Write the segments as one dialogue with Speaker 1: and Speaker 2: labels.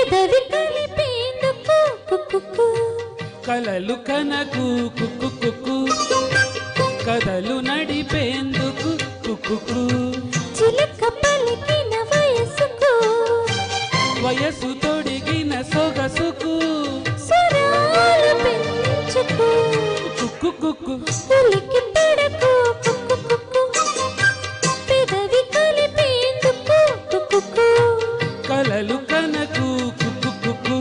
Speaker 1: పెదవి కలిపేందుకు కుక్కు
Speaker 2: కలలు కనకు కుక్కు కుక్కు కథలు నడిపేందుకు కుక్కు
Speaker 1: చిలక పలికిన వయసుకు
Speaker 2: వయసు తొడిగిన సొగసుకు
Speaker 1: స్వరాలు పెంచుకు
Speaker 2: కుక్కు కుక్కు
Speaker 1: ఉలికి పడకు కుక్కు కుక్కు పెదవి కలిపేందుకు కుక్కు
Speaker 2: కలలు కనకు కుక్కు కుక్కు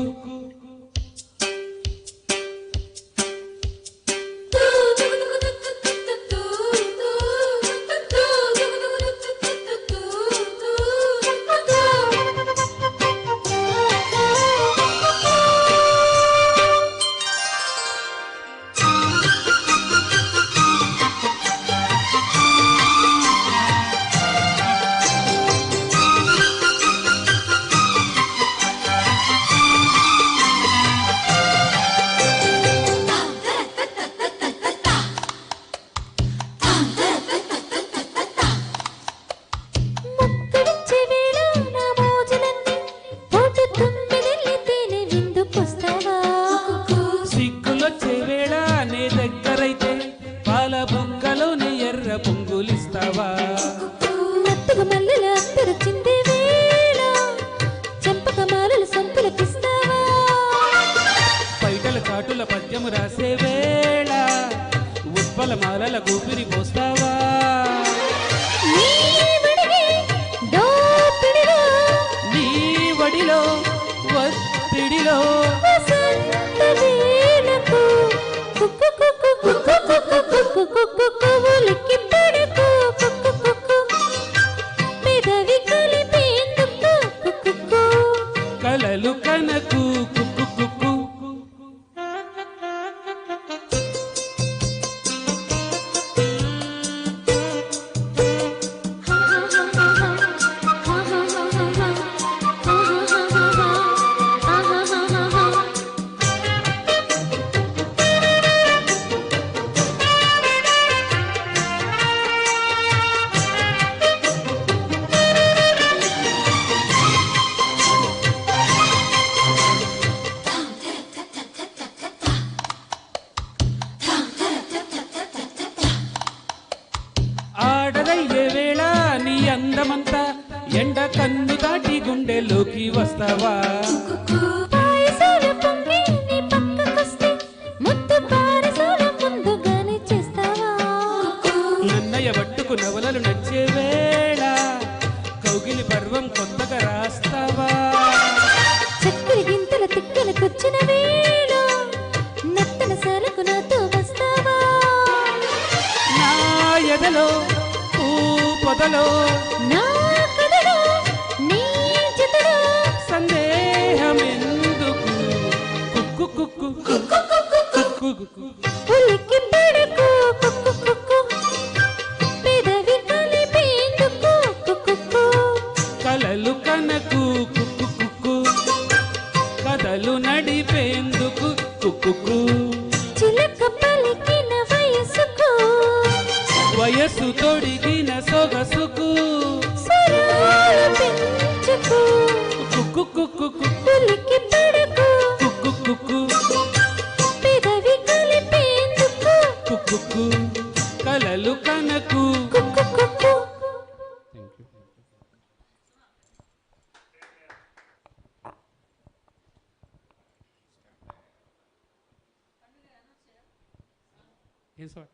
Speaker 2: సిగ్గులొచ్చే వేళ నే దగ్గరైతే పాల బుగ్గలోని ఎర్ర పొంగులిస్తావా
Speaker 1: మత్తుగా మల్లెల అత్తరు చిందే వేళ చెంపక మాలలు సంపులకిస్తావా
Speaker 2: పైటల చాటుల పద్యము రాసే వేళ ఉత్పల మాలల కూపిరి పోస్తావా
Speaker 1: నీ
Speaker 2: వడిలో ఒత్తిడిలో
Speaker 1: వసంత వేళకు కుక్కు కుక్కు కుక్కు కుక్కు కుక్కు కుక్కు ఉలికి పడకు కుక్కు కుక్కు పెదవి కలిపేందుకు కుక్కు
Speaker 2: కలలు కనకు కుక్కు కుక్కు ఆడదయ్యే వేళ నీ అందమంతా ఎండ కన్ను దాటి గుండెలోకి వస్తావా
Speaker 1: పాయసాల పొంగి నీ పక్కకొస్తే ముద్దు పారసాల ముందుగానే చేస్తావా
Speaker 2: నన్నయ్య పట్టుకు నవలలు నచ్చే వేళ కౌగిలి పర్వం కొత్తగా రాస్తావా
Speaker 1: చక్కరి గింతల తిక్కల కూర్చున్న వేళ నత్తన సాలకు నాతో వస్తావా
Speaker 2: నా ఎదలో పూ పొదలో
Speaker 1: నా కథలో నీ జతలో
Speaker 2: సందేహమెందుకు కుక్కు కుక్కు కుక్కు కుక్కు
Speaker 1: ఉలికి పడకు కుక్కు కుక్కు పెదవి కలిపేందుకు కుక్కు
Speaker 2: కలలు కనకు కుక్కు కుక్కు కథలు నడిపేందుకు కుక్కు
Speaker 1: చిలక పలికిన వయసుకు
Speaker 2: వయసు తొడిగిన సొగసుకు
Speaker 1: స్వరాలు పెంచుకు
Speaker 2: కుక్కు కుక్కు
Speaker 1: ఉలికి పడకు
Speaker 2: కుక్కు కుక్కు
Speaker 1: పెదవి కలిపేందుకు
Speaker 2: కుక్కు కలలు కనకు
Speaker 1: కుక్కు కుక్కు
Speaker 2: ఏం సార్